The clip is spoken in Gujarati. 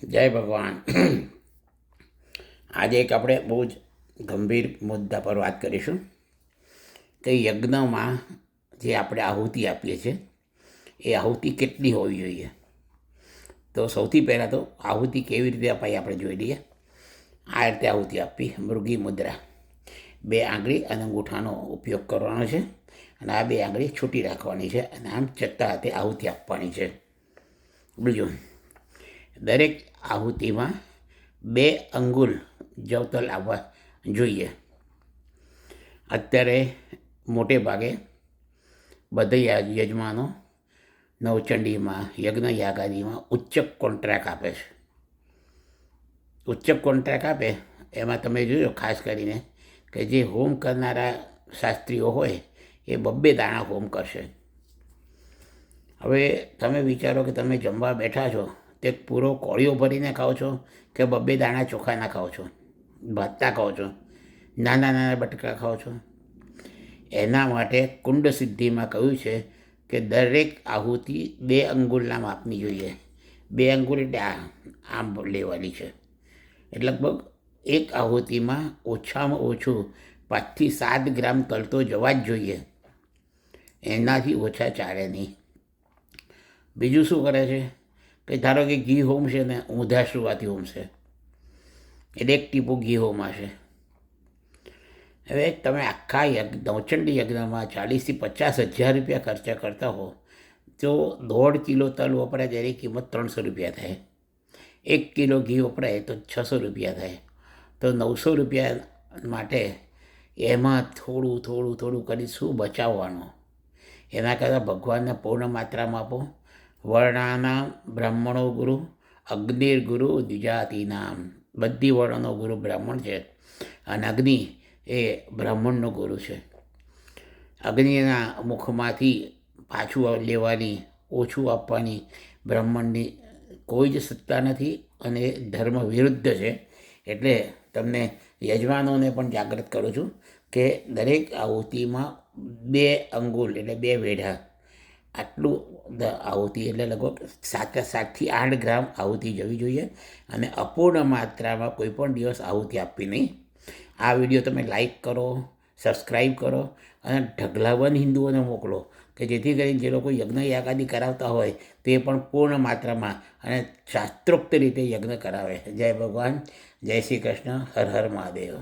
જય ભગવાન. આજે એક આપણે બહુ જ ગંભીર મુદ્દા પર વાત કરીશું કે યજ્ઞમાં જે આપણે આહુતિ આપીએ છીએ એ આહુતિ કેટલી હોવી જોઈએ. તો સૌથી પહેલાં તો આહુતિ કેવી રીતે અપાય આપણે જોઈ લઈએ. આ રીતે આહુતિ આપવી: મૃગી મુદ્રા, 2 આંગળી અને અંગૂઠાનો ઉપયોગ કરવાનો છે અને આ 2 આંગળી છૂટી રાખવાની છે અને આમ ચત્તા હાથે આહુતિ આપવાની છે. બીજું, દરેક આહુતિમાં 2 અંગુલ જવતલ આવવા જોઈએ. અત્યારે મોટે ભાગે બધા યજમાનો નવચંડીમાં, યજ્ઞ યાગાદીમાં ઉચ્ચક કોન્ટ્રાક્ટ આપે છે. ઉચ્ચક કોન્ટ્રાક્ટ આપે એમાં તમે જોયો ખાસ કરીને કે જે હોમ કરનારા શાસ્ત્રીઓ હોય એ 2 દાણા હોમ કરશે. હવે તમે વિચારો કે તમે જમવા બેઠા છો તે પૂરો કોળિયો ભરીને ખાઓ છો કે 2 દાણા ચોખાના ખાઓ છો, ભાતના ખાઓ છો, નાના નાના બટકા ખાઓ છો. એના માટે કુંડ સિદ્ધિમાં કહ્યું છે કે દરેક આહુતિ 2 અંગુલના માપની જોઈએ. 2 અંગુલ એટલે આમ લેવાની છે. એટલે લગભગ એક આહુતિમાં ઓછામાં ઓછું 5 થી 7 ગ્રામ તલ તો જવા જ જોઈએ. એનાથી ઓછા ચાલે નહીં. બીજું શું કરે છે કે ધારો કે ઘી હોમ છે ને, ઊંધા શુવાથી હોમ છે એટલે 1 ટીપું ઘી હોમ હશે. હવે તમે આખા નવચંડી યજ્ઞમાં 40,000 થી 50,000 રૂપિયા ખર્ચા કરતા હો તો 1.5 કિલો તલ વપરાય જેની કિંમત 300 રૂપિયા થાય. 1 કિલો ઘી વપરાય તો 600 રૂપિયા થાય. તો 900 રૂપિયા માટે એમાં થોડું થોડું થોડું કરી શું બચાવવાનું? એના કરતાં ભગવાનને પૂર્ણ માત્રામાં આપો. વર્ણાના બ્રાહ્મણો ગુરુ, અગ્નિર ગુરુ દ્વિજાતિનામ. બધી વર્ણનો ગુરુ બ્રાહ્મણ છે અને અગ્નિ એ બ્રાહ્મણનો ગુરુ છે. અગ્નિના મુખમાંથી પાછું લેવાની, ઓછું આપવાની બ્રાહ્મણની કોઈ જ સત્તા નથી અને ધર્મ વિરુદ્ધ છે. એટલે તમને યજમાનોને પણ જાગૃત કરું છું કે દરેક આહુતિમાં 2 અંગુલ એટલે 2 વેઢા આટલું આહુતિ એટલે લગભગ 7 થી 8 ગ્રામ આહુતિ જવી જોઈએ અને અપૂર્ણ માત્રામાં કોઈ પણ દિવસ આહુતિ આપવી નહીં. આ વિડીયો તમે લાઈક કરો, સબસ્ક્રાઈબ કરો અને ઢગલાબંધ હિન્દુઓને મોકલો કે જેથી કરીને જે લોકો યજ્ઞ યાગાદી કરાવતા હોય તે પણ પૂર્ણ માત્રામાં અને શાસ્ત્રોક્ત રીતે યજ્ઞ કરાવે. જય ભગવાન, જય શ્રી કૃષ્ણ, હર હર મહાદેવ.